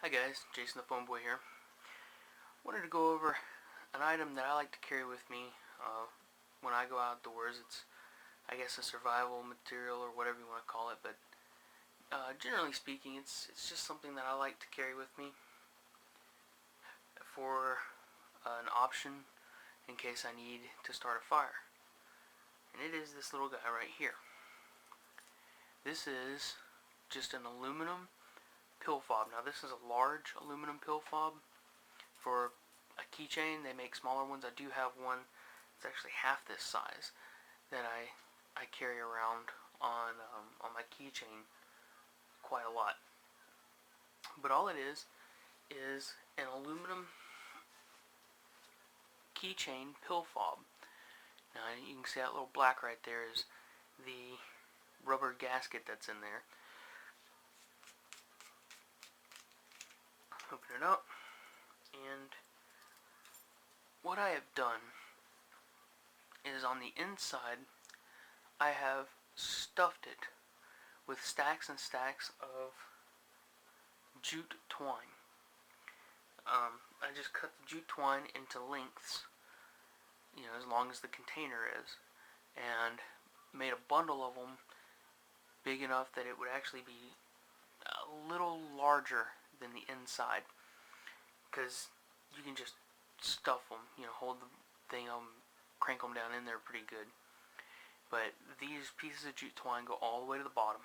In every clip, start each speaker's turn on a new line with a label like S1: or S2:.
S1: Hi guys, Jason the Phone Boy here. Wanted to go over an item that I like to carry with me when I go outdoors. It's, I guess, a survival material or whatever you want to call it, but generally speaking, it's just something that I like to carry with me for an option in case I need to start a fire. And it is this little guy right here. This is just an aluminum pill fob. Now this is a large aluminum pill fob for a keychain. They make smaller ones. I do have one that's actually half this size that I carry around on my keychain quite a lot. But all it is an aluminum keychain pill fob. Now you can see that little black right there is the rubber gasket that's in there. Open it up, and what I have done is on the inside I have stuffed it with stacks and stacks of jute twine. I just cut the jute twine into lengths, as long as the container is, and made a bundle of them big enough that it would actually be a little larger than the inside, because you can just stuff them, hold the thing crank them down in there pretty good. But these pieces of jute twine go all the way to the bottom.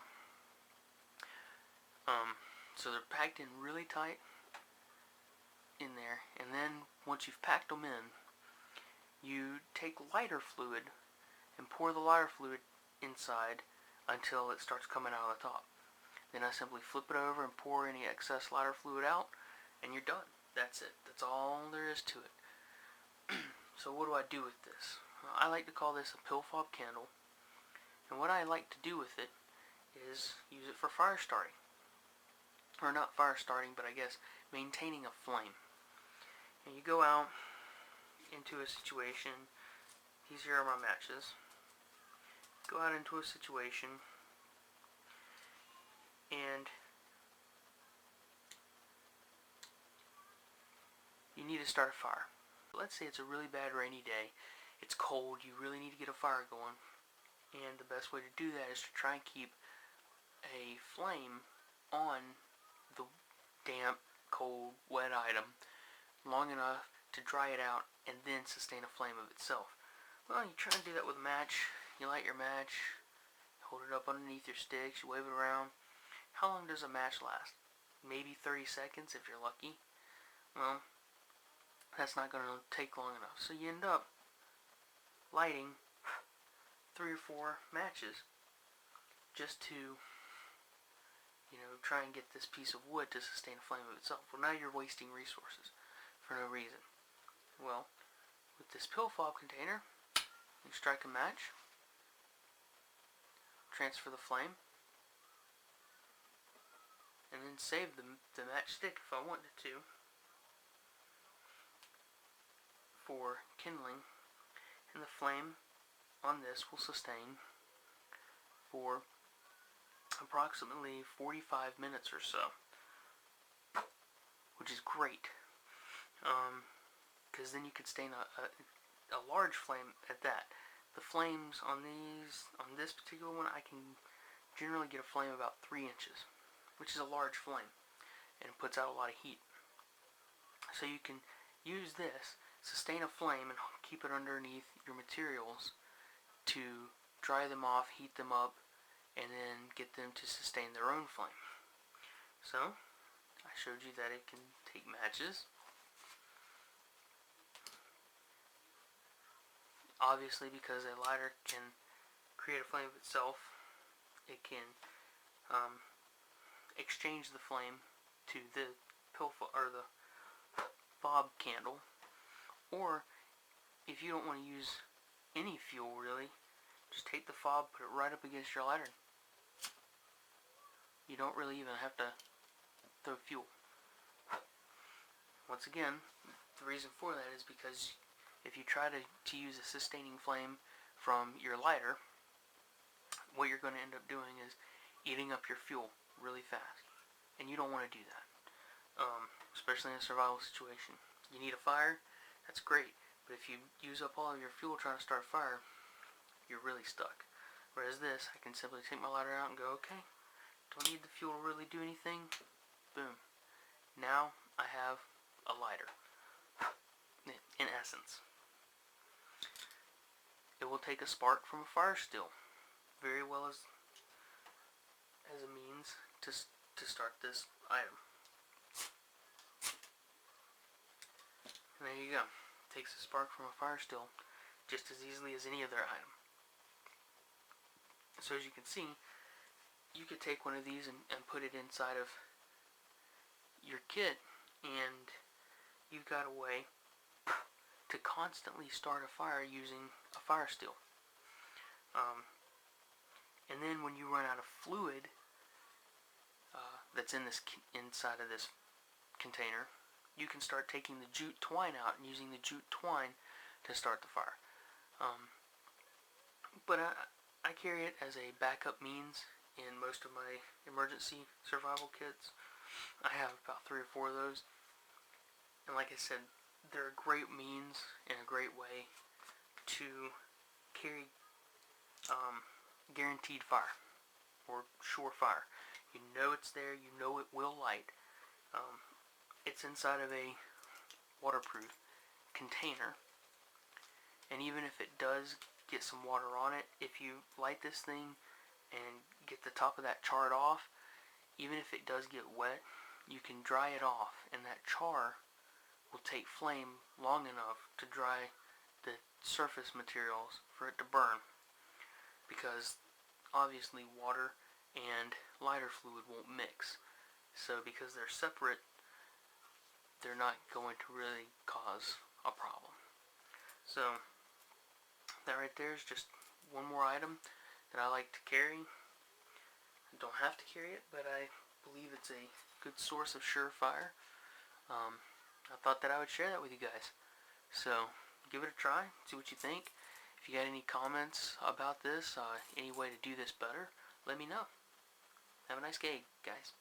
S1: So they're packed in really tight in there, and then once you've packed them in, you take lighter fluid and pour the lighter fluid inside until it starts coming out of the top. Then I simply flip it over and pour any excess lighter fluid out, and you're done. That's it. That's all there is to it. So what do I do with this? Well, I like to call this a pill fob candle, and what I like to do with it is use it for fire starting. Or not fire starting, but I guess maintaining a flame. And you go out into a situation, these here are my matches. Go out into a situation, and you need to start a fire. Let's say it's a really bad rainy day, it's cold, you really need to get a fire going, and the best way to do that is to try and keep a flame on the damp, cold, wet item long enough to dry it out and then sustain a flame of itself. Well, you try and do that with a match. You light your match, hold it up underneath your sticks, you wave it around. How long does a match last? Maybe 30 seconds if you're lucky. Well, that's not going to take long enough. So you end up lighting 3 or 4 matches just to try and get this piece of wood to sustain a flame of itself. Well, now you're wasting resources for no reason. Well, with this pill fob container, you strike a match, transfer the flame, and then save the matchstick if I wanted to for kindling, and the flame on this will sustain for approximately 45 minutes or so, which is great, because then you could sustain a large flame at that. The flames on this particular one, I can generally get a flame about 3 inches, which is a large flame, and it puts out a lot of heat. So you can use this, sustain a flame, and keep it underneath your materials to dry them off, heat them up, and then get them to sustain their own flame. So, I showed you that it can take matches. Obviously, because a lighter can create a flame of itself, it can exchange the flame to the the fob candle. Or, if you don't want to use any fuel really, just take the fob, put it right up against your lighter. You don't really even have to throw fuel. Once again, the reason for that is because if you try to use a sustaining flame from your lighter, what you're going to end up doing is eating up your fuel really fast, and you don't want to do that. especially in a survival situation. You need a fire, that's great, but if you use up all of your fuel trying to start a fire, you're really stuck. Whereas this, I can simply take my lighter out and go, okay, don't need the fuel to really do anything. Boom. Now I have a lighter, in essence. It will take a spark from a fire still very well as a means to start this item. And there you go. It takes a spark from a fire still just as easily as any other item. So as you can see, you could take one of these and put it inside of your kit, and you've got a way to constantly start a fire using a fire still. And then when you run out of fluid that's inside of this container, you can start taking the jute twine out and using the jute twine to start the fire. But I carry it as a backup means in most of my emergency survival kits. I have about 3 or 4 of those. And like I said, they're a great means and a great way to carry guaranteed fire or sure fire. You know it's there, you know it will light. It's inside of a waterproof container, and even if it does get some water on it, if you light this thing and get the top of that charred off, even if it does get wet, you can dry it off, and that char will take flame long enough to dry the surface materials for it to burn, because obviously water and lighter fluid won't mix. So because they're separate, they're not going to really cause a problem. So that right there is just one more item that I like to carry. I don't have to carry it, but I believe it's a good source of surefire. I thought that I would share that with you guys. So give it a try, see what you think. If you got any comments about this, any way to do this better, let me know. Have a nice day, guys.